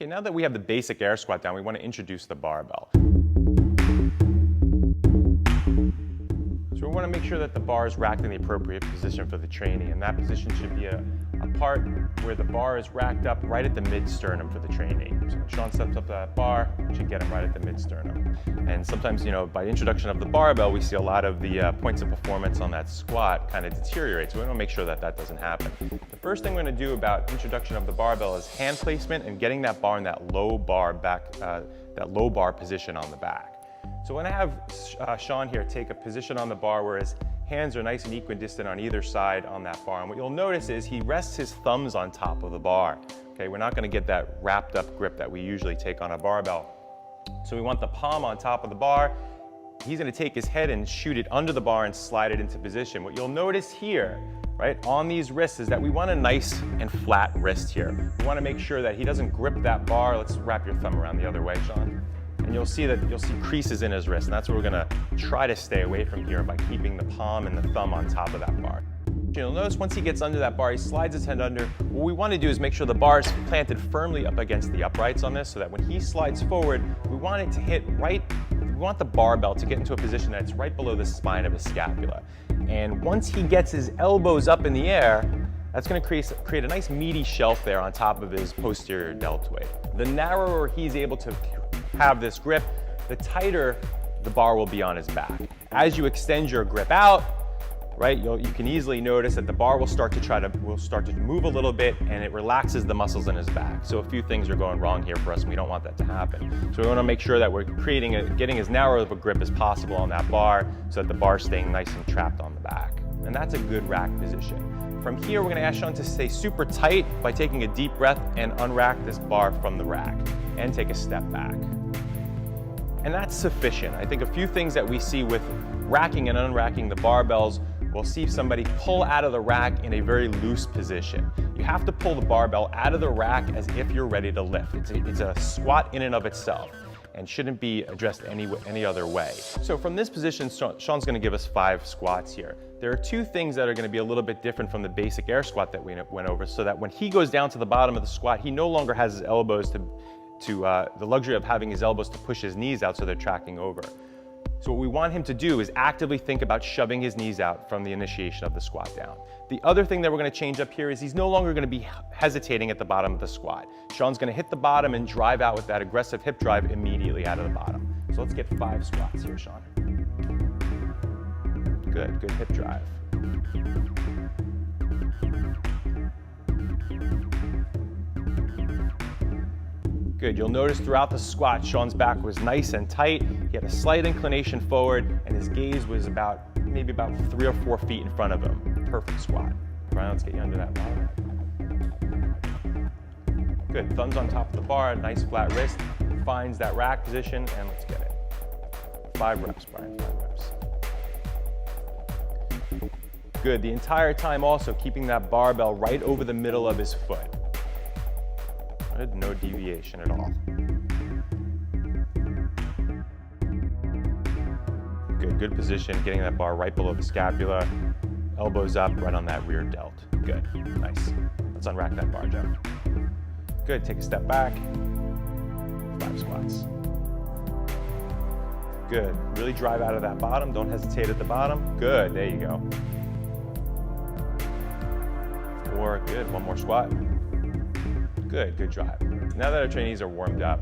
Okay, now that we have the basic air squat down, we want to introduce the barbell. So we want to make sure that the bar is racked in the appropriate position for the trainee, and that position should be a part where the bar is racked up right at the mid-sternum for the trainee. So when Sean steps up to that bar, it should get him right at the mid-sternum. And sometimes, by introduction of the barbell, we see a lot of the points of performance on that squat kind of deteriorate, so we want to make sure that that doesn't happen. The first thing we're going to do about introduction of the barbell is hand placement and getting that bar in that low bar position on the back. So when I have Sean here take a position on the bar where his hands are nice and equidistant on either side on that bar, and what you'll notice is he rests his thumbs on top of the bar. Okay, we're not going to get that wrapped up grip that we usually take on a barbell. So we want the palm on top of the bar. He's going to take his head and shoot it under the bar and slide it into position. What you'll notice here, right, on these wrists is that we want a nice and flat wrist here. We want to make sure that he doesn't grip that bar. Let's wrap your thumb around the other way, Sean. And you'll see creases in his wrist, and that's what we're gonna try to stay away from here by keeping the palm and the thumb on top of that bar. You'll notice once he gets under that bar, he slides his head under. What we want to do is make sure the bar is planted firmly up against the uprights on this, so that when he slides forward, we want it to hit right, we want the barbell to get into a position that's right below the spine of his scapula. And once he gets his elbows up in the air, that's going to create a nice meaty shelf there on top of his posterior deltoid. The narrower he's able to have this grip, the tighter the bar will be on his back. As you extend your grip out, right, you can easily notice that the bar will start to move a little bit, and it relaxes the muscles in his back. So a few things are going wrong here for us, and we don't want that to happen. So we want to make sure that we're getting as narrow of a grip as possible on that bar, so that the bar is staying nice and trapped on the back. And that's a good rack position. From here, we're going to ask Sean to stay super tight by taking a deep breath and unrack this bar from the rack, and take a step back. And that's sufficient. I think a few things that we see with racking and unracking the barbells, we'll see somebody pull out of the rack in a very loose position. You have to pull the barbell out of the rack as if you're ready to lift. It's a squat in and of itself and shouldn't be addressed any other way. So from this position, Sean's gonna give us 5 squats here. There are 2 things that are gonna be a little bit different from the basic air squat that we went over, so that when he goes down to the bottom of the squat, he no longer has his elbows the luxury of having his elbows to push his knees out so they're tracking over. So what we want him to do is actively think about shoving his knees out from the initiation of the squat down. The other thing that we're going to change up here is he's no longer going to be hesitating at the bottom of the squat. Sean's going to hit the bottom and drive out with that aggressive hip drive immediately out of the bottom. So let's get 5 squats here, Sean. Good hip drive. Good, you'll notice throughout the squat, Sean's back was nice and tight. He had a slight inclination forward, and his gaze was maybe about 3 or 4 feet in front of him. Perfect squat. Brian, let's get you under that bar. Good, thumbs on top of the bar, nice flat wrist, finds that rack position, and let's get it. 5 reps, Brian, 5 reps. Good, the entire time also keeping that barbell right over the middle of his foot. No deviation at all. Good position, getting that bar right below the scapula, elbows up, right on that rear delt. Good, nice. Let's unrack that bar, Jeff. Good, take a step back, 5 squats. Good, really drive out of that bottom, don't hesitate at the bottom. Good, there you go. 4, good, 1 more squat. Good drive. Now that our trainees are warmed up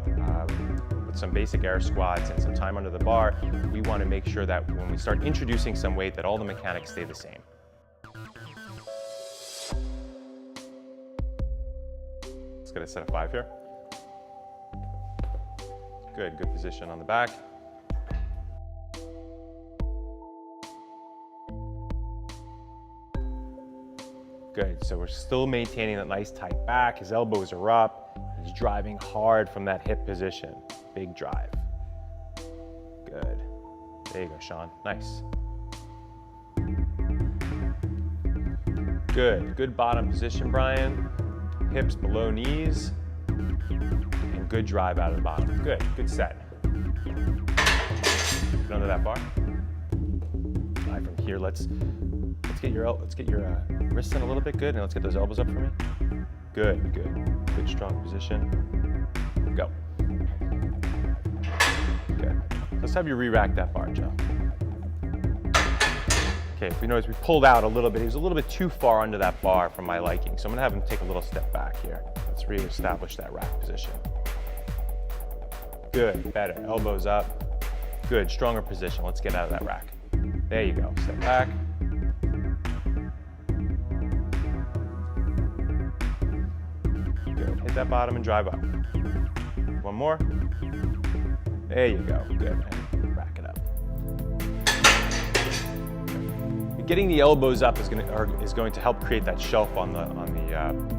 with some basic air squats and some time under the bar, we want to make sure that when we start introducing some weight that all the mechanics stay the same. Let's get a set of 5 here. Good position on the back. Good, so we're still maintaining that nice tight back. His elbows are up. He's driving hard from that hip position. Big drive. Good. There you go, Sean. Nice. Good bottom position, Brian. Hips below knees. And good drive out of the bottom. Good set. Get under that bar. All right, from here, let's get your wrists in a little bit. Good, and let's get those elbows up for me. Good strong position. go. Good. Let's have you re-rack that bar, Joe. Okay, if we notice we pulled out a little bit, he was a little bit too far under that bar for my liking, so I'm gonna have him take a little step back here. Let's re-establish that rack position. Good, better, elbows up. Good, stronger position, let's get out of that rack. There you go, step back. Good, hit that bottom and drive up. One more. There you go, good, and rack it up. Getting the elbows up is going to help create that shelf on the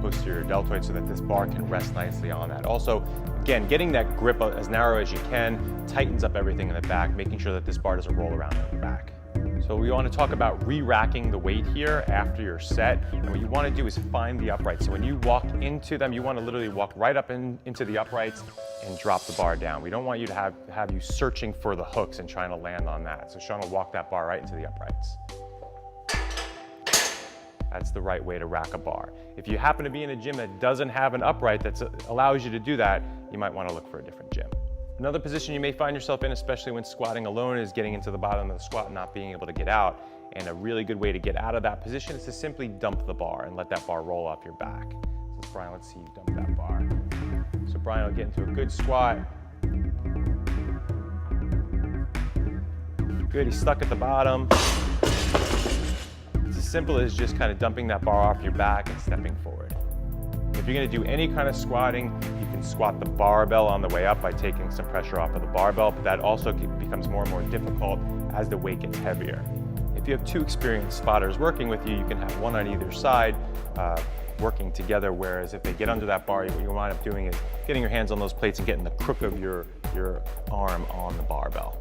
posterior deltoid so that this bar can rest nicely on that. Also, again, getting that grip as narrow as you can tightens up everything in the back, making sure that this bar doesn't roll around in the back. So we want to talk about re-racking the weight here after your set. And what you want to do is find the uprights. So when you walk into them, you want to literally walk right up into the uprights and drop the bar down. We don't want you to have you searching for the hooks and trying to land on that. So Sean will walk that bar right into the uprights. That's the right way to rack a bar. If you happen to be in a gym that doesn't have an upright that allows you to do that, you might want to look for a different gym. Another position you may find yourself in, especially when squatting alone, is getting into the bottom of the squat and not being able to get out. And a really good way to get out of that position is to simply dump the bar and let that bar roll off your back. So Brian, let's see you dump that bar. So Brian will get into a good squat. Good, he's stuck at the bottom. It's as simple as just kind of dumping that bar off your back and stepping forward. If you're going to do any kind of squatting, you can squat the barbell on the way up by taking some pressure off of the barbell, but that also becomes more and more difficult as the weight gets heavier. If you have two experienced spotters working with you, you can have one on either side working together, whereas if they get under that bar, what you wind up doing is getting your hands on those plates and getting the crook of your arm on the barbell.